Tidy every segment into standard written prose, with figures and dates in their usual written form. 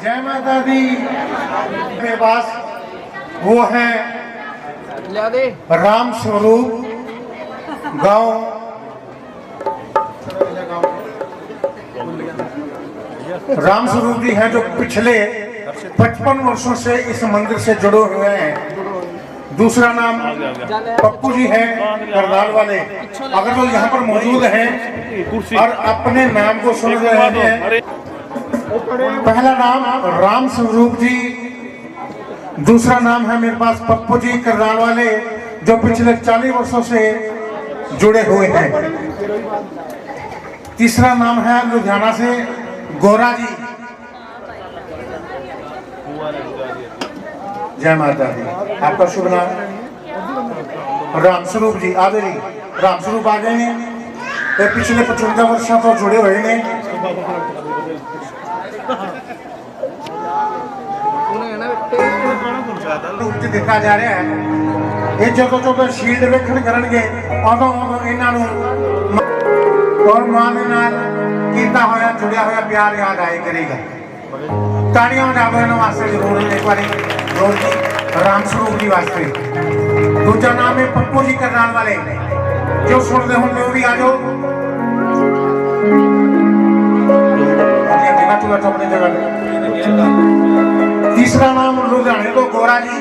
जय माता दी। मेरे पास वो है राम स्वरूप गांव राम स्वरूप जी हैं जो पिछले 55 वर्षों से इस मंदिर से जुड़े हुए हैं। दूसरा नाम पप्पू जी हैं करनाल वाले। अगर वो यहाँ पर मौजूद हैं और अपने नाम को सुन रहे हैं, पहला नाम राम स्वरूप जी, दूसरा नाम है मेरे पास पप्पू जी करनाल वाले जो पिछले 40 वर्षों से जुड़े हुए हैं। तीसरा नाम है लुधियाना से गोरा जी। जय माता दी। आपका शुभ नाम राम स्वरूप जी। आगे जी राम स्वरूप आ गए ने पिछले 55 वर्षों तो जुड़े हुए ने। देखा जा रहा है ये जो शील्ड वेखण करनगे उदों इन्हां नूं और मां दे नाल कीता होया जुड़िया होया प्यार याद आए करेगा। ताड़ियां बजाओ इन्हां वास्ते जरूर एक बारी जोर की राम स्वरूप जी वास्ते। दूजा नाम है पप्पू जी करनाल वाले जो सुनते होंगे वो भी आ जाओ। अपनी जगह। तीसरा नाम लुधियाने तो गोरा जी,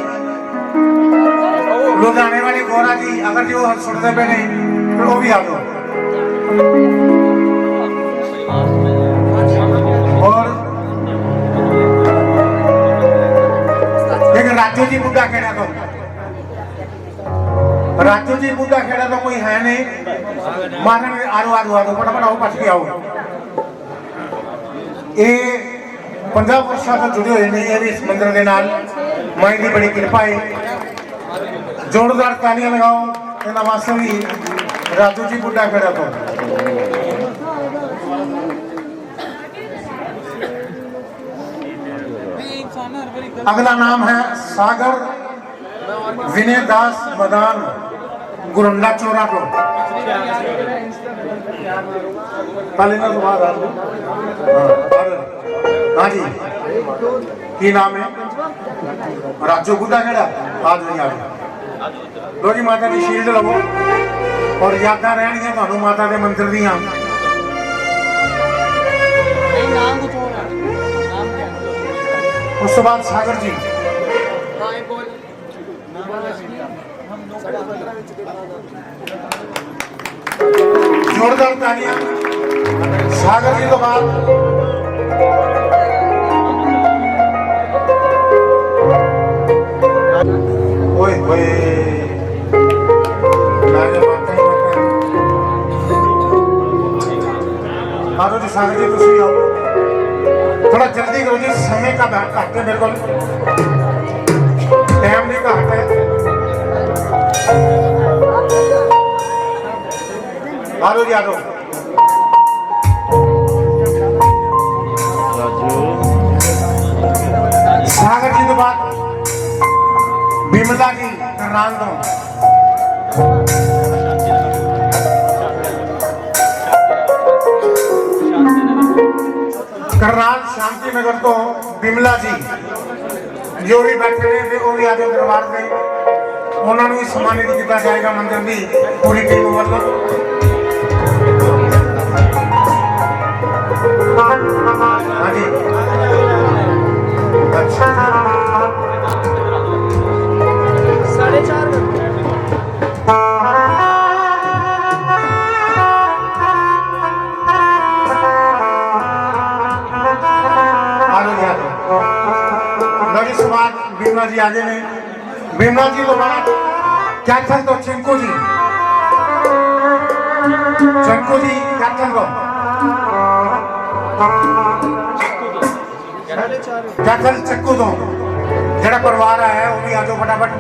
लुधियाने वाले गोरा जी अगर जो सुनते पे नहीं तो वो भी आ जाओ। और एक राजू जी बुढ़ा खेड़ा तो राजू जी बुढ़ा खेड़ा तो कोई है नहीं। मारन आरो आरो आरो फटाफट आओ पास आओ। ये 50 वर्षों तो जुड़े हुए नहीं है इस मंदिर के नाल। माई की बड़ी कृपा है। जोरदार तालियां लगाओ इन्हां वास्ते भी राजू जी बुढ़ा खेड़ा तो। अगला नाम है सागर विनय दास मदान गुरंडा चोरा को। हाँ जी की नाम है राजू बुढ़ा खेड़ा। आज नहीं आ लो जी माता की शील्ड लवो और यादा रहनियां तुहानू माता के मंदिर दियां। उस बाद सागर जी जोरदार तालियां सागर जी तो बाद ओए ओए आरो जी सागर जी तुम आओ थोड़ा जल्दी करो जी। समय का घट है मेरे को टाइम नहीं घट है। आरो जी आरो सागर जी तो बाद बिमला जी करनाल तो करनाल शांति नगर तो बिमला जी जो भी बैठे थे वो भी आज दरबार में उन्होंने भी सम्मानित किया जाएगा मंदिर की पूरी टीम वालों। हाँ जी अच्छा 4:30 भीमला जी आगे ने। भीमला जी तो बाद कैप्टन तो चिंकू जी कैप्टन को कैप्टन चिंकू तो जरा परिवार आया है वो भी आ जाओ फटाफट।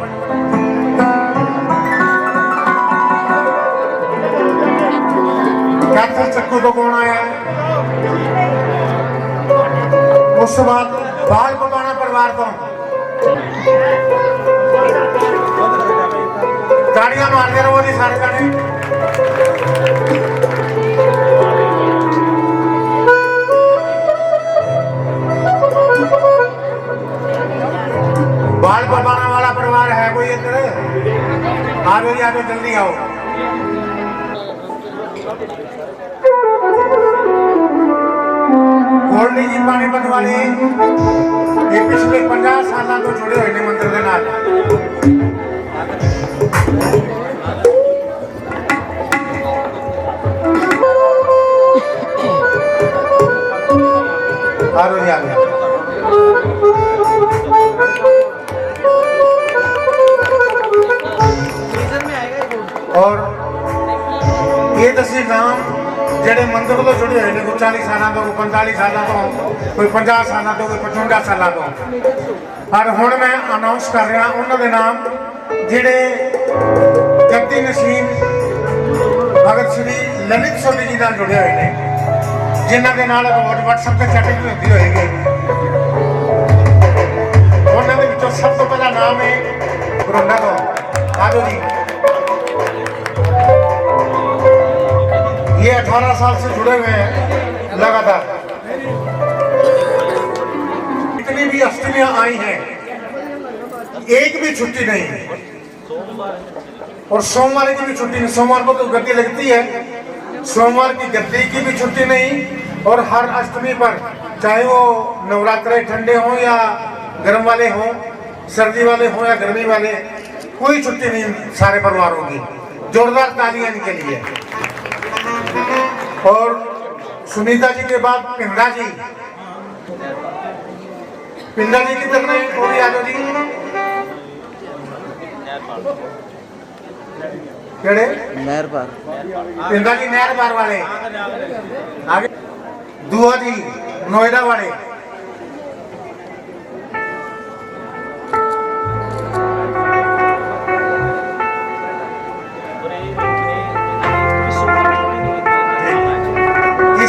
कैप्टन चिंकू तो कौन आया है? उस बाद बाल पकाना परिवार को ताड़ियां मारते रहो जी सारे जाने। जाओ जल्दी आओ। गोल्डी जी पानीपत वाले ये पिछले 50 साल तो जुड़े हुए ने मंदिर के नाल। और ये दसी नाम जेडे मंदिर तो जुड़े हुए हैं, कोई 40 साल तो, कोई 45 साल तो, कोई 50 साल तो, कोई 55 साल तो। और हुण मैं अनाउंस कर रहा उन्होंने नाम जेडे जगती नसीब भगत श्री ललित सोनी जी नाल जुड़े हुए हैं, जिन्हों के नाल व्हाट्सएप पर चैटिंग भी होती होगी। उन्होंने विचों सब तो पहला नाम है बरोंडा तो। आजो जी, ये 18 साल से जुड़े हुए हैं लगातार। इतनी भी अष्टमियां आई हैं, एक भी छुट्टी नहीं, और सोमवार की भी छुट्टी नहीं। सोमवार को तो गद्दी लगती है, सोमवार की गद्दी की भी छुट्टी नहीं। और हर अष्टमी पर, चाहे वो नवरात्रे ठंडे हों या गर्म वाले हों, सर्दी वाले हों या गर्मी वाले, कोई छुट्टी नहीं सारे परिवारों की। जोरदार तालियां इनके लिए। और सुनीता जी के बाद पिंदा जी, पिंदा जी की तरफ में वो भी आजो जी केड़े नहर पार, पिंदा जी नहर पार वाले। आगे दुआ जी नोएडा वाले।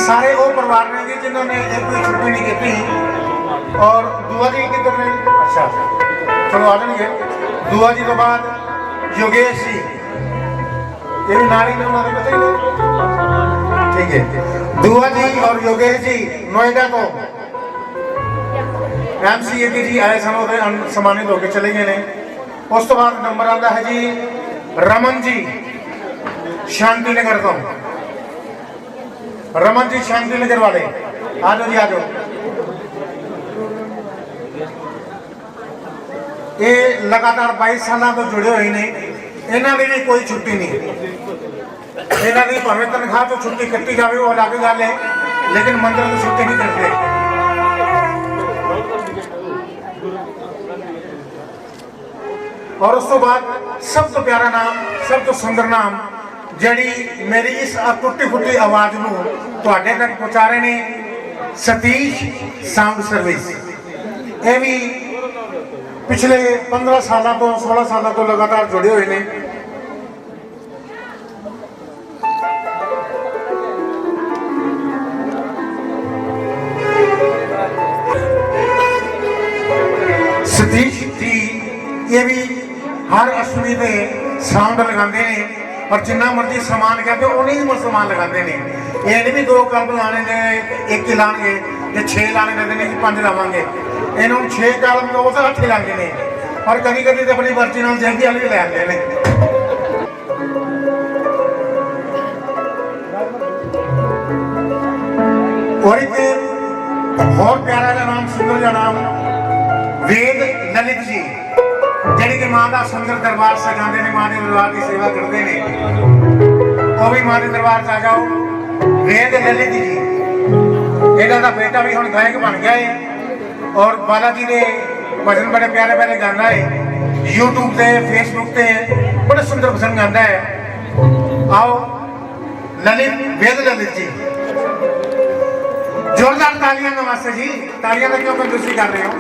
सारे वो परिवार ने जिन्होंने एक भी छुट्टी नहीं की। और दुआ जी किधर ने? अच्छा चलो आ जाएंगे। दुआ जी तो बाद योगेश जी, ये भी नारी ने उन्होंने पता ही नहीं। ठीक है, दुआ जी और योगेश जी नोएडा को MCA जी आए समय सम्मानित होकर चले गए ने। उस तो बाद नंबर आता है जी रमन जी शांति नगर तो। रमन जी शांति नगर वाले, आ जाओ जी आ जाओ। ये लगातार 22 साल तो जुड़े हुए ने, इन्हों की भी कोई छुट्टी नहीं। इन्हों की भावें तनख्वाह तो छुट्टी कट्टी जाए वो अलग गल है, लेकिन मंदिर तो छुट्टी नहीं करते। और उस तो बाद सब तो प्यारा नाम, सब तो सुंदर नाम जड़ी मेरी इस टुटी फुटी आवाज को तुहाडे तक पहुंचा रहे ने, सतीश साउंड सर्विस। ये भी पिछले 15 साल तो 16 साल तो लगातार जुड़े हुए ने। सतीश जी ये भी हर अष्टमी पे साउंड लगाते हैं, और जिन्ना मर्जी समान कहते उन्हीं ही समान लगाते हैं। ये नहीं भी 2 कल्ब लाने ने, 1 ही लाएंगे, जो 6 लाने कहते हैं कि 5 लावेंगे। इन्होंने 6 कल्ब तो 8 ही लाते हैं, और कभी कभी तो अपनी मर्जी नाल जहंगी वाले भी ले आते हैं। और एक और प्यारा का नाम, सुंदर का नाम वेद ललित जी, जड़ी के मां का सुंदर दरबार सजाते हैं, मां के दरबार की सेवा करते हैं। वो भी मां के दरबार आ जाओ। वेद ललित जी, इन्हों का बेटा भी हम गायक बन गया है, और बालाजी के भजन बड़े प्यारे प्यारे गाना है। यूट्यूब से फेसबुक से बड़े सुंदर भजन गाता है। आओ ललित, वेद ललित जी, जोरदार तालियां नमस्ते जी। तालियां का क्यों कंजूसी कर रहे हो?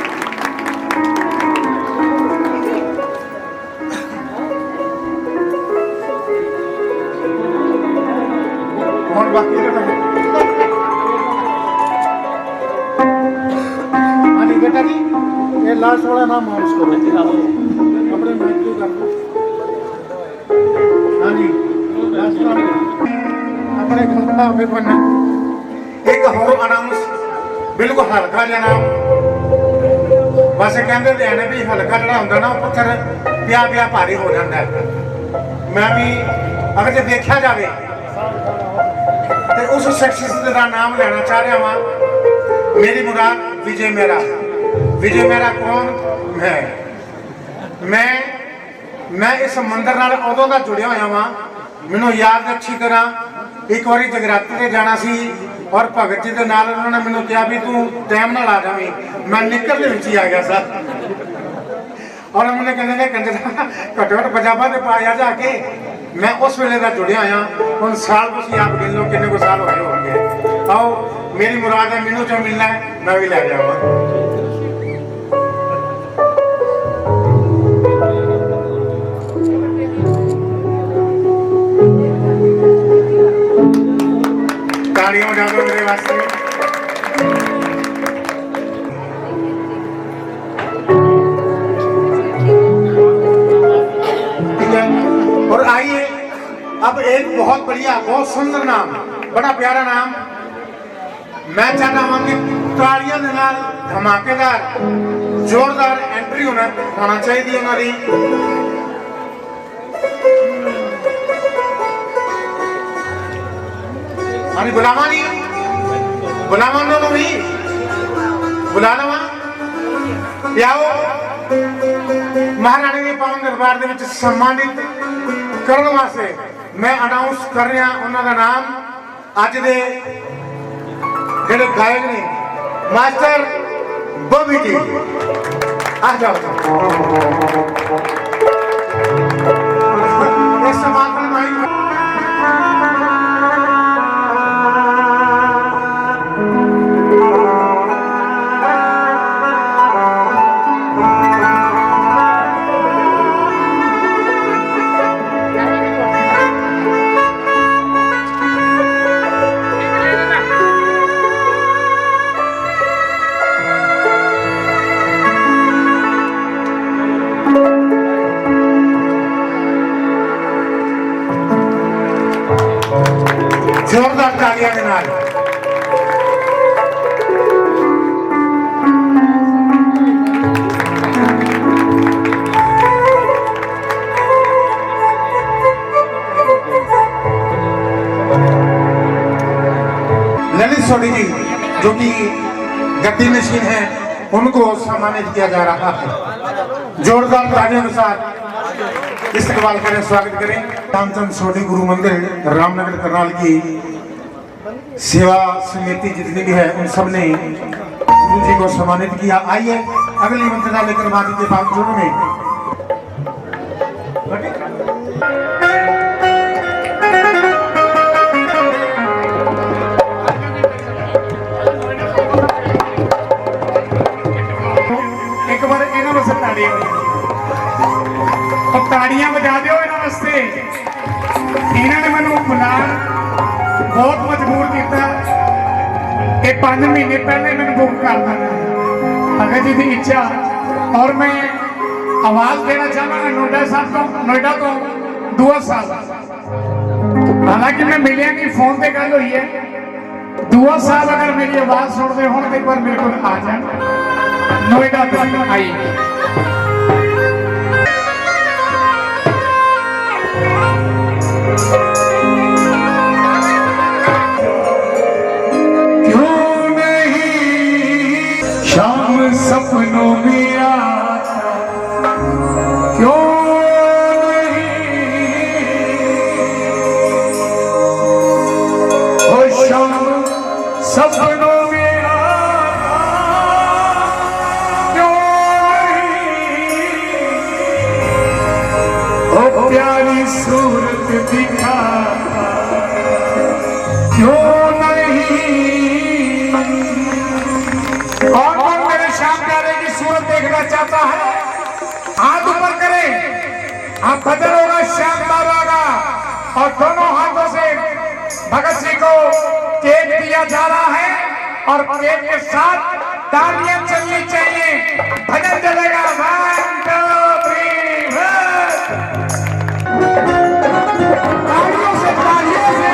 और बाकी हाँ जी बेटा जी, ये लास्ट वाला नाम अनाउंस करो अपने माइक को कर दो। हाँ जी लास्ट नाम अपने खंडा पे बनना। एक हो अनाउंस बिल्कुल हल्का जिहा नाम, वैसे कहते हैं भी हल्का जरा होंगे ना, पत्थर पिया पिया भारी हो जाता है। मैं भी अगर जो देखा जाए तो उस शख्सियत का नाम लेना चाह रहा वहाँ। मेरी मुराद विजय मेहरा। विजय मेहरा कौन है? मैं इस मंदिर नाल उदों का जुड़िया होया वहाँ। मैनू याद अच्छी तरह एक बार जगराते से जाना सी और भगत जी के नाल उन्होंने मैनू कहा भी तू टाइम नाल आ जावी। मैं निकर के ही आ गया सर और उन्होंने कहते कंजरा घट्टो घट्ट पंजाबा से पाया जाके। मैं उस वेले का जुड़िया हाँ। हम साल तुम आप गिन लो कितने को साल हो गए। आओ मेरी मुराद है, मैनू जो मिलना है मैं भी लै जावा। ताड़ियां बजा दो मेरे वास्ते। और आइए अब एक बहुत बढ़िया बहुत सुंदर नाम, बड़ा प्यारा नाम मैं चाहता हूं कि तालियां के नाल धमाकेदार जोरदार एंट्री होना चाहिए उन्होंने। हाँ बुलावा नहीं, बुलावा उन्होंने भी बुला लवा आओ। महाराणी के पावन दरबार के विच सम्मानित करने वास्ते मैं अनाउंस कर रहा उन्होंने नाम। अज दे जेडे गायक ने मास्टर बॉबी जी आ जाओ। इस समापन में जोरदार तालियां के नाल ललित सोनी जी जो कि गद्दी मशीन है उनको सम्मानित किया जा रहा है। जोरदार तालियों के साथ इस्तकबाल करें, स्वागत करें। रामचंद्र सोनी गुरु मंदिर रामनगर करनाल की सेवा समिति जितनी भी है उन सब ने गुरु जी को सम्मानित किया। आइए अगली मंत्रणा लेकर माजी के पास जुड़ो में एक बार इन्हों वास्ते ताड़ियां बजा दो इन्हों वास्ते। इन्होंने मैनू बुला बहुत मजबूर किया। 5 महीने पहले मैंने बुक कर देना अगर जी की इच्छा। और मैं आवाज देना चाहूंगा नोएडा साहब तो नोएडा तो दुआ साहब। हालांकि मैं मिलिया नहीं, फोन पे गल हुई है। दुआ साहब अगर मेरी आवाज सुनते हो तो एक बार मेरे को आ जाए नोएडा तक आई। सपनों में आता क्यों नहीं हो शाम सपनों में आता क्यों नहीं हो प्यारी सूरत दिखाता क्यों नहीं। और शाम प्यारे की सूरत देखना चाहता है हाथ ऊपर करें। आप बदल होगा श्याम बाबा का और दोनों हाथों से भगत सिंह को केक दिया जा रहा है और केक के साथ तालियां चलनी चाहिए। भजन चलेगा 1 2 3 तालियों से तालियों से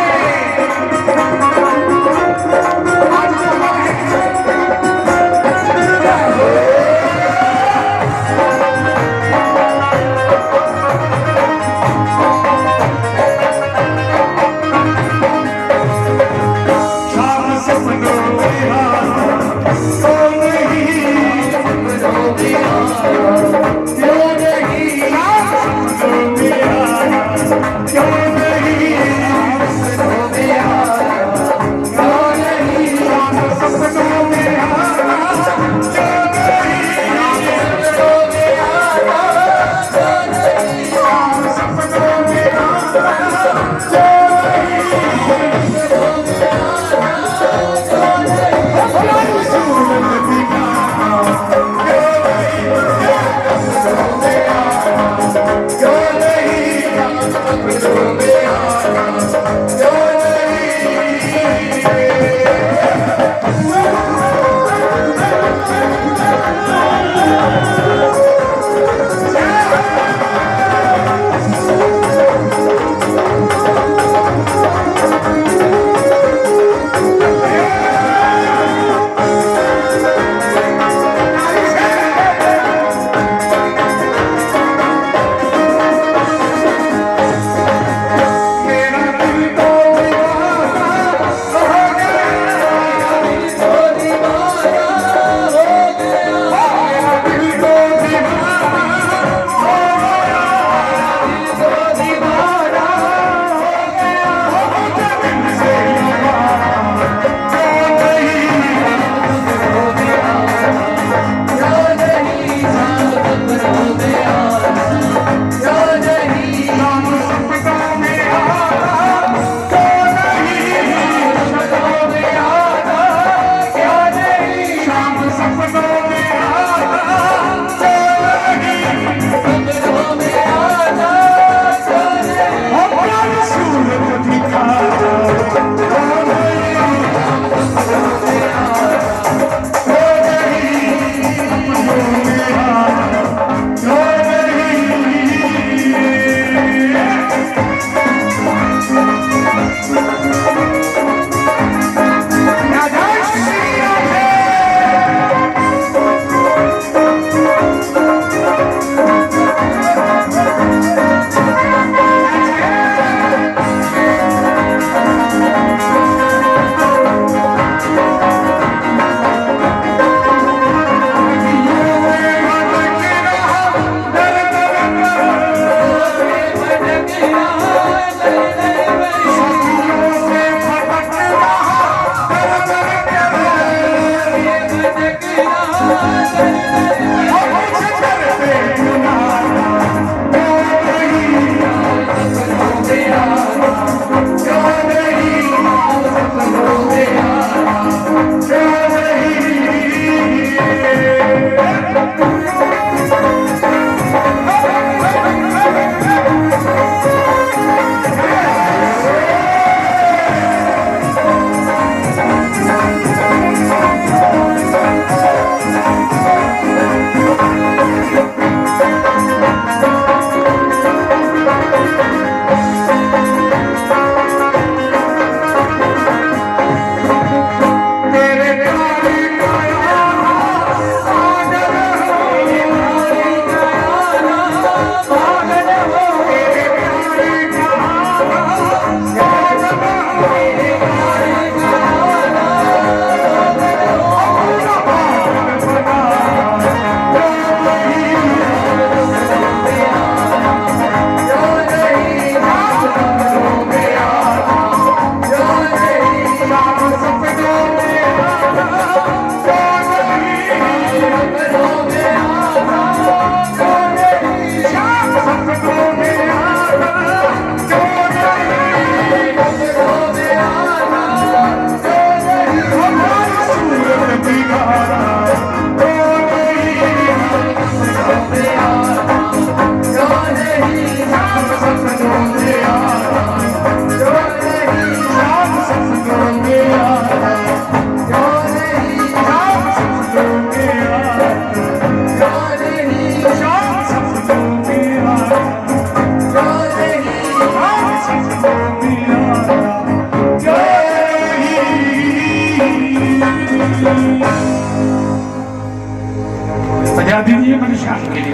बजा दीजिए मनीषा के लिए।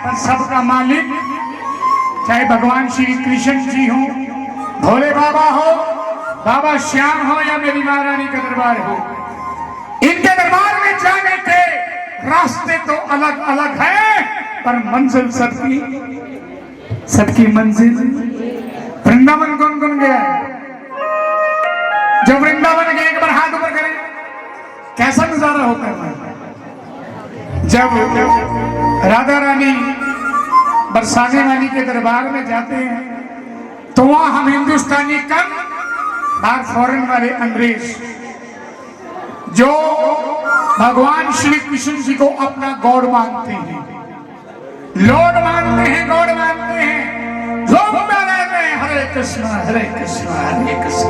पर सबका मालिक चाहे भगवान श्री कृष्ण जी हो, भोले बाबा हो, बाबा श्याम हो या मेरी महारानी का दरबार हो, इनके दरबार में जाने के रास्ते तो अलग अलग है, पर मंजिल सबकी सबकी मंजिल। वृंदावन कौन कौन गया है? जो वृंदावन गए एक बार हाथ ऊपर करें। कैसा नजारा होता है जब राधा रानी बरसाने वाली के दरबार में जाते हैं, तो वहां हम हिंदुस्तानी कम और फॉरेन वाले अंग्रेज जो भगवान श्री कृष्ण जी को अपना गॉड मानते हैं, लॉर्ड मानते हैं, गॉड मानते हैं, झूमते रहते हैं हरे कृष्ण हरे कृष्ण हरे कृष्ण।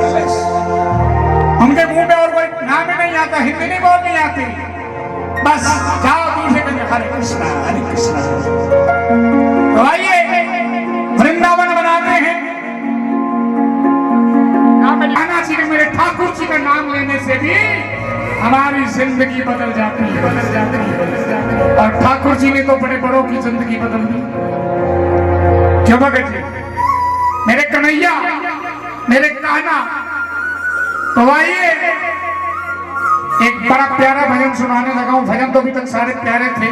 उनके मुंह में और कोई नाम ही नहीं आता, हिंदी नहीं बोलनी आती, बस जाओ दूसरे कहेंगे हरे कृष्ण हरे कृष्ण। तो आइए वृंदावन बनाते हैं। मेरे ठाकुर जी का नाम लेने से भी हमारी जिंदगी बदल जाती है, बदल जाती है, बदल जाती है। और ठाकुर जी ने तो बड़े बड़ों की जिंदगी बदल दी। क्यों भगत जी, मेरे कन्हैया, मेरे कान्हा। तो आइए एक बड़ा प्यारा भजन सुनाने लगा हूं। भजन तो अभी तक सारे प्यारे थे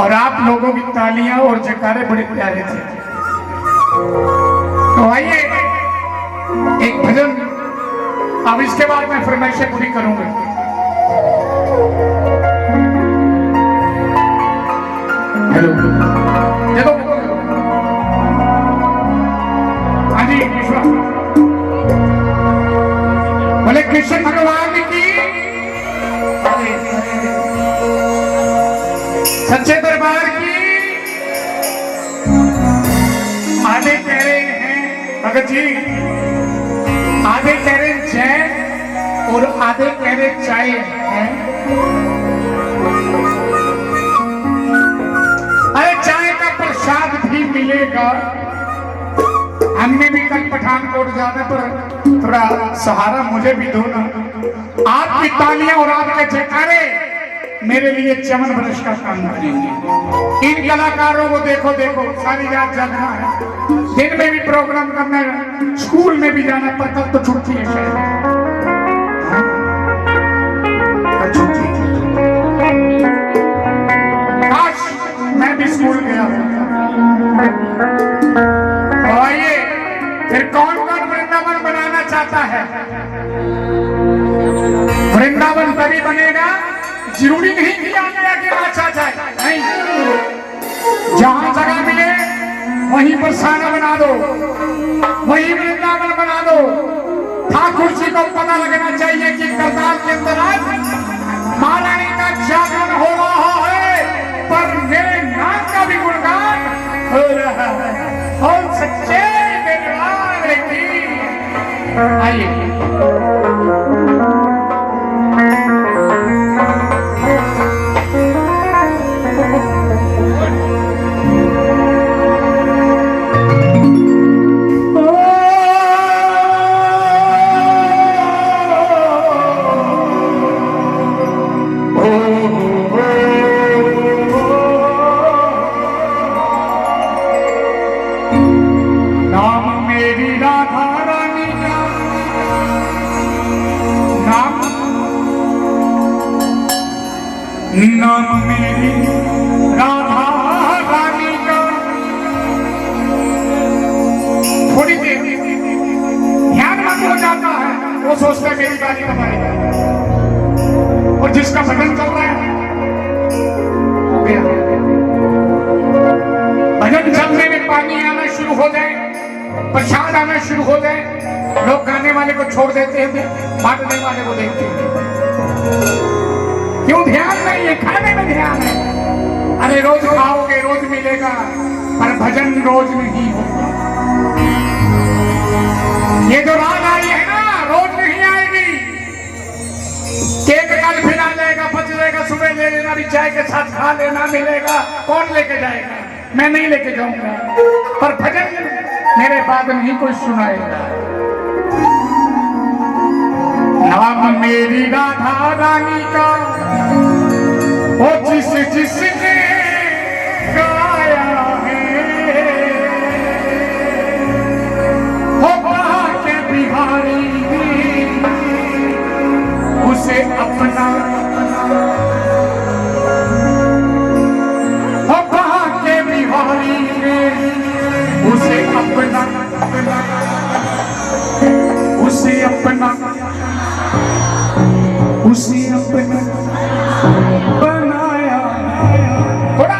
और आप लोगों की तालियां और जयकारे बड़े प्यारे थे। तो आइए एक भजन, अब इसके बाद मैं फरमाइशें पूरी करूंगा। हेलो, देखो हाँ जी, बोले कृष्ण भगवान की, सच्चे दरबार की। आधे कह रहे हैं भगत जी, आधे कह रहे जय और आधे कह रहे चाय है। अरे चाय का प्रसाद भी मिलेगा। हमने भी कल पठानकोट जाने पर थोड़ा सहारा मुझे भी दो ना। आपकी तालियां और आपके जयकारे मेरे लिए चमन बरस का काम करेंगे। इन कलाकारों को देखो देखो, सारी रात जगना है, दिन में भी प्रोग्राम करना है, स्कूल में भी जाना, पर कल तो छुट्टी है शायद। छुट्टी आज मैं भी स्कूल गया। तो आइए फिर कौन कौन वृंदावन बनाना चाहता है? वृंदावन तभी बनेगा, जरूरी नहीं कि आगे अच्छा जाए, नहीं, जहां जगह मिले वहीं पर साना बना दो, वहीं वृंदावन बना दो। ठाकुर जी को पता लगना चाहिए कि करताल के अंदर आज महारानी का जागरण हो रहा है, पर मेरे नाम का भी गुणगान हो रहा है। और सच्चे दरबार की आइए नाम मेरी राधा रानी का। थोड़ी देर ध्यान मत हो जाता है, वो सोचता है मेरी गाली कब आएगी, और जिसका भजन चल रहा है हो गया। भजन चलने में पानी आना शुरू हो जाए, प्रसाद आना शुरू हो जाए, लोग गाने वाले को छोड़ देते हैं, बांटने वाले को देखते हैं। क्यों ध्यान नहीं है? खाने में ध्यान है। अरे रोज खाओगे रोज मिलेगा, पर भजन रोज नहीं होगा। ये जो रात आई है ना, रोज नहीं आएगी। केक कल फिर आ जाएगा, बच जाएगा, सुबह ले लेना, भी चाय के साथ खा लेना, मिलेगा। कौन लेके जाएगा? मैं नहीं लेके जाऊंगा, पर भजन मेरे बाद नहीं कोई सुनाएगा। नाम मेरी राधा रानी का कोशिश जिसने गाया है हो कहा के बिहारी उसे अपना हो कहा के बिहारी उसे अपना उसे अपना उसे अपना बनाया। थोड़ा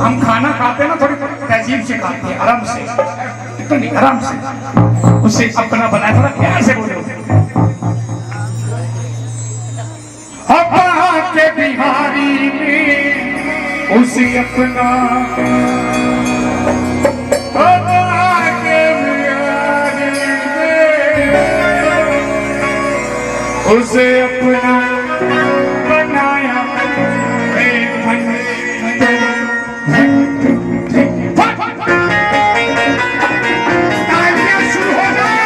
हम खाना खाते हैं ना थोड़ी तहजीब से खाते हैं, आराम से, तो नहीं आराम से उसे अपना बनाया। थोड़ा प्यार से बोलो। अपना के बिहारी में उसे अपना उसे अपना बनाया। तालियां शुरू हो जाए।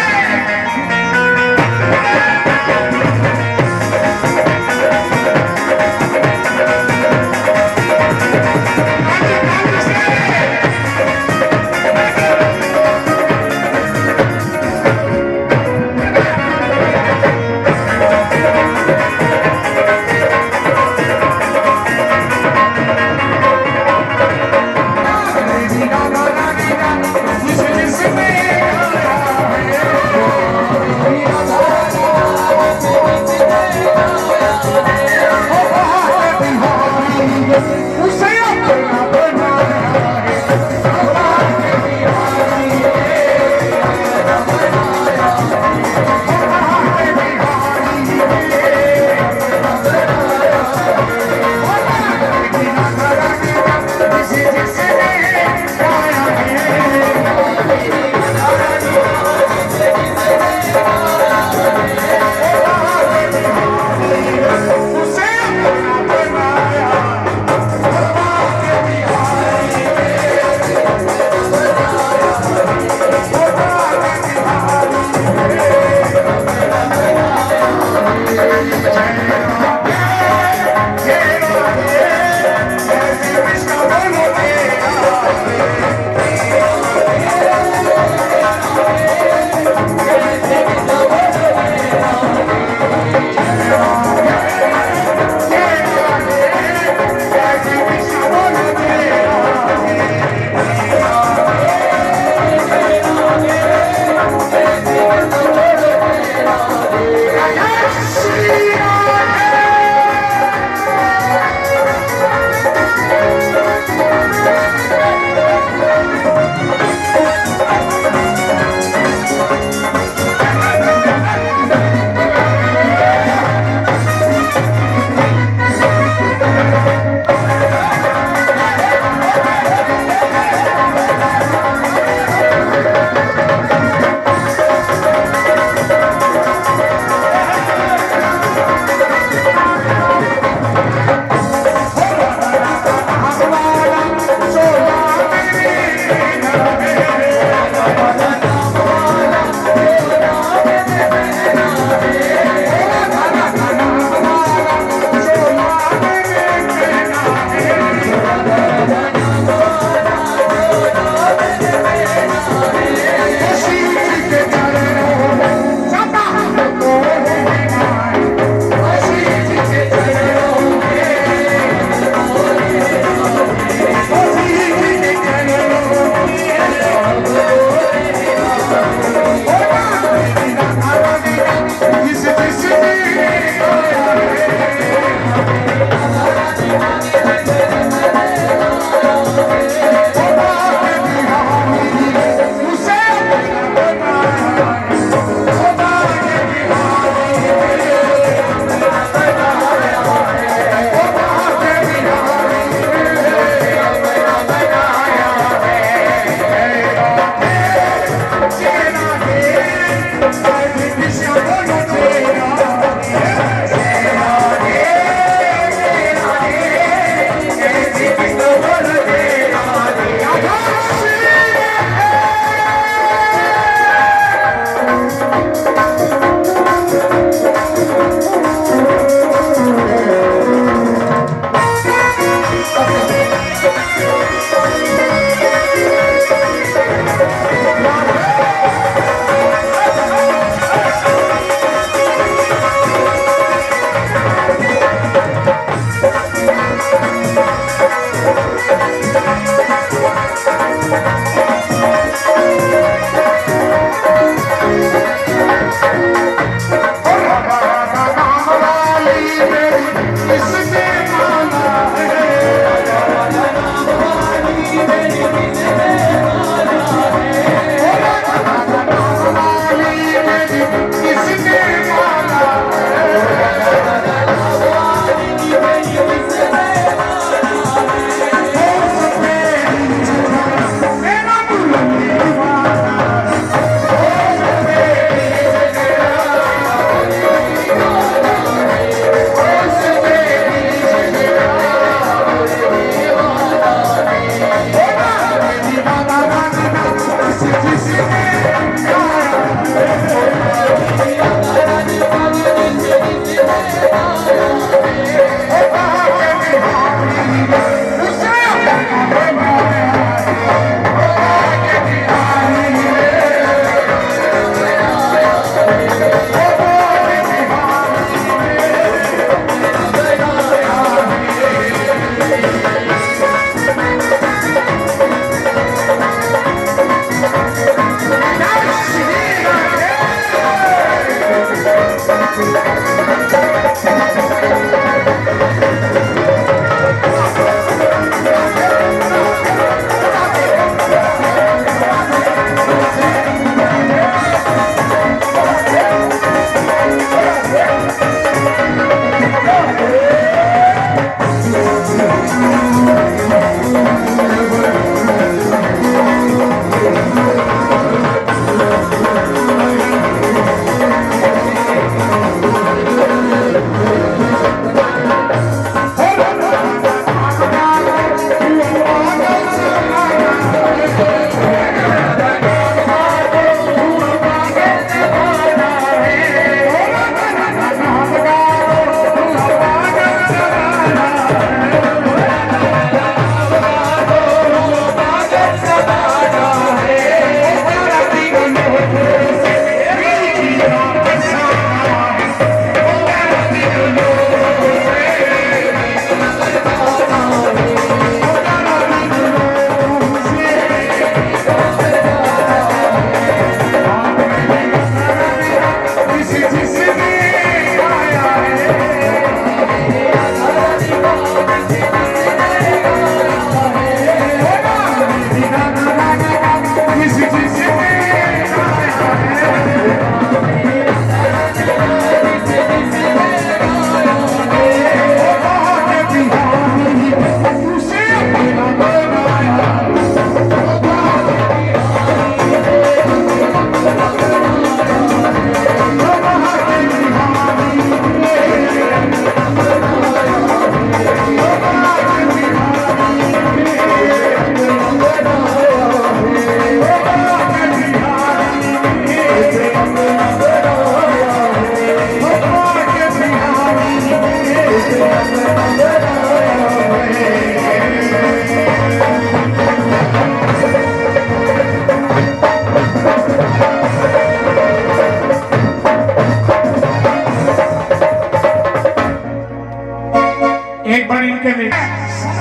एक बार इनके लिए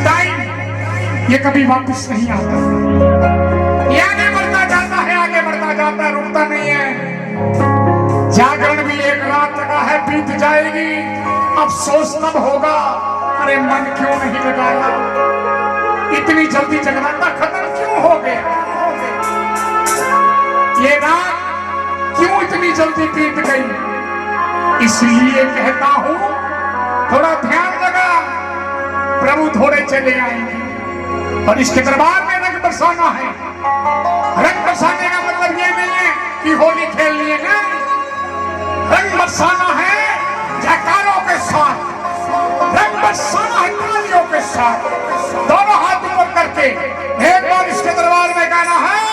टाइम ये कभी वापस नहीं आता, ये आगे बढ़ता जाता है, आगे बढ़ता जाता है, रुकता नहीं है। जागरण भी एक रात लगा है, बीत जाएगी, अफसोस तब होगा अरे मन क्यों नहीं लगाया, इतनी जल्दी जगराता खत्म क्यों हो गया, ये रात क्यों इतनी जल्दी बीत गई। इसलिए कहता हूं थोड़ा ध्यान लगा, प्रभु थोड़े चले आएंगे और इसके दरबार में रंग बरसाना है। रंग बरसाने का मतलब ये नहीं है कि होली खेलनी है, नहीं, रंग बरसाना है जयकारों के साथ, रंग बरसाना है तालियों के साथ, दोनों हाथ ऊपर करके एक बार इसके दरबार में गाना है।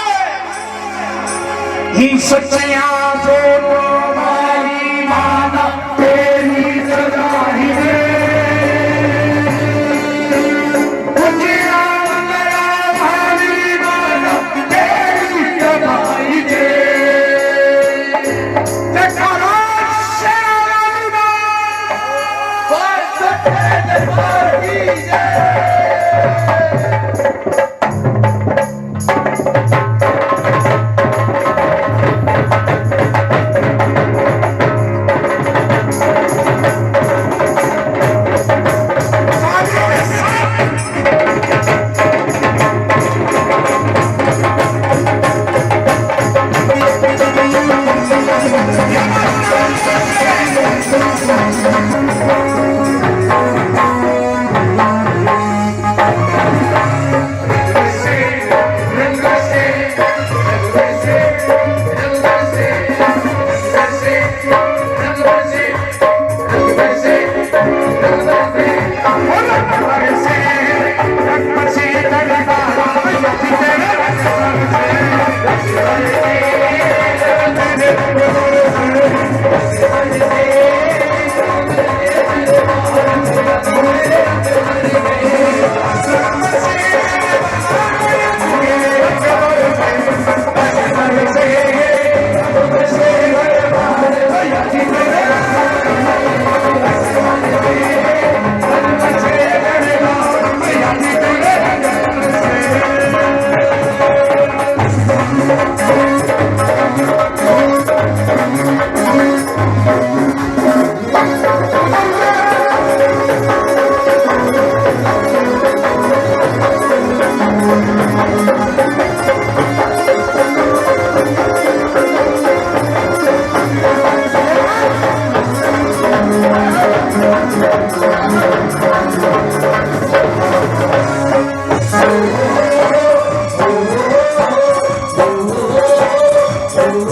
ही सच्चिया जो तुम्हारी माना तेरी सगाई है,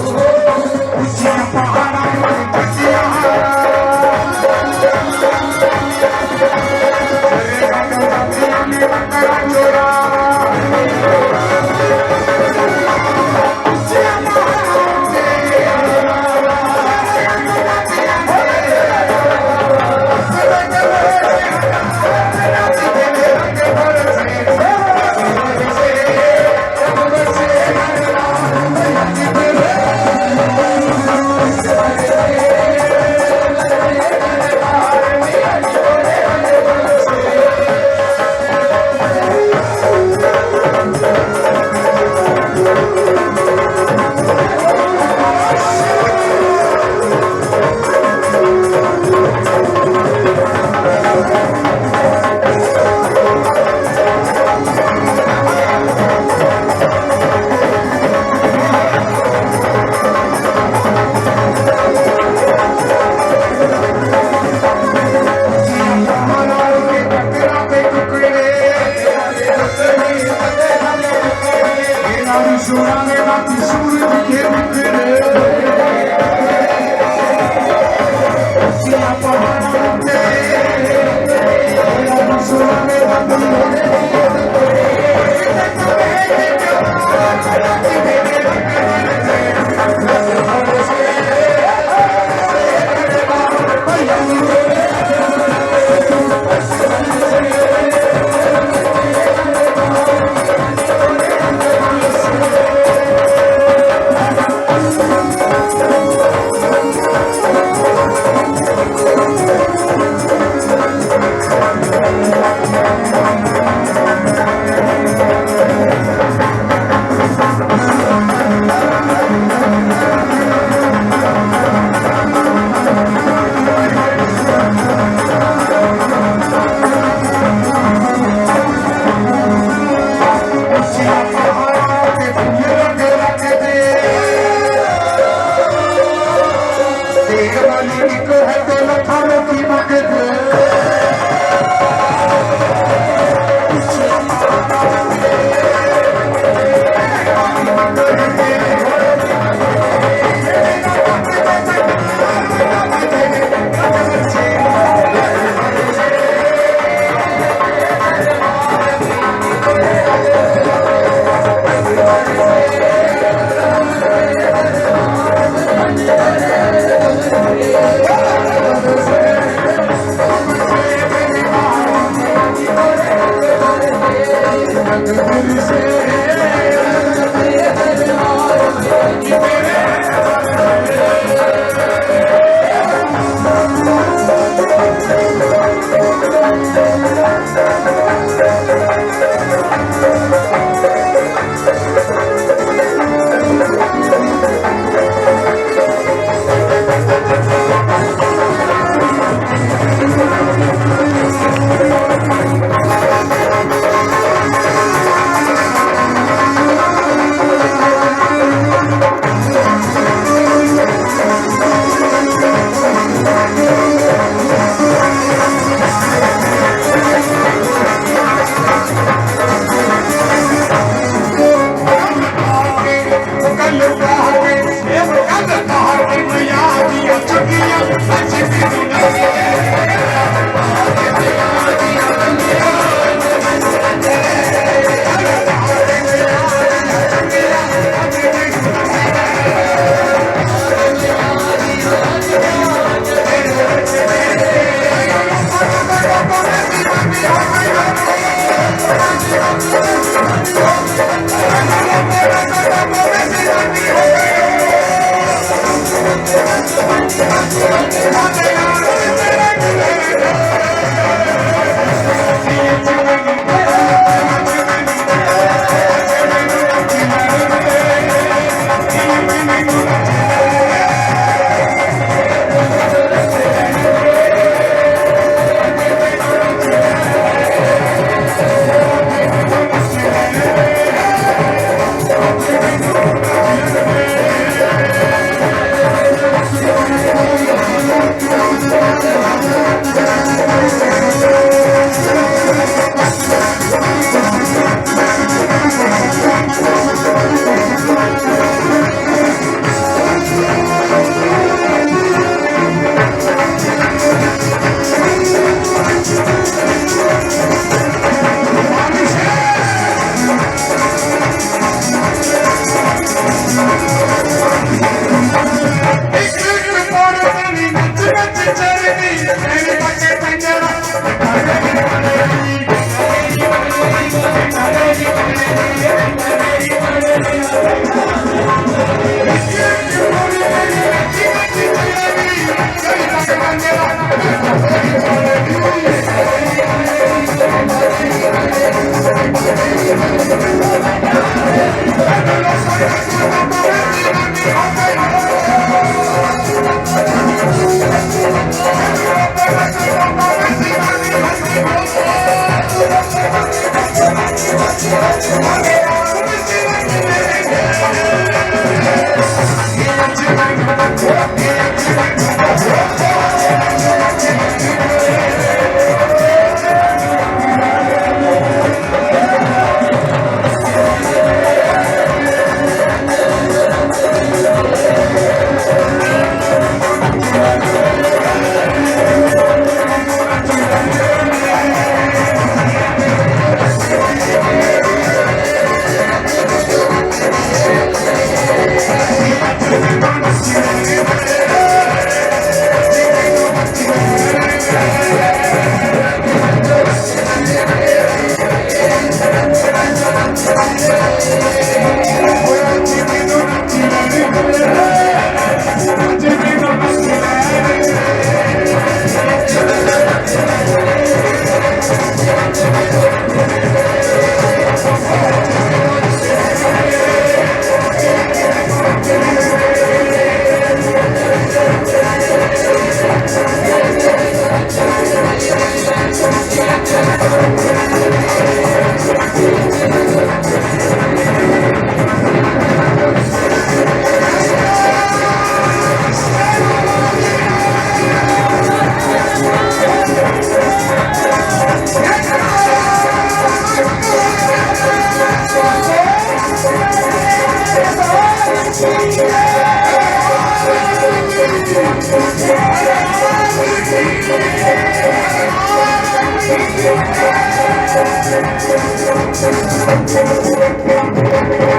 ऊंचियां पहाड़ां पर बटिया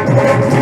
Thank you.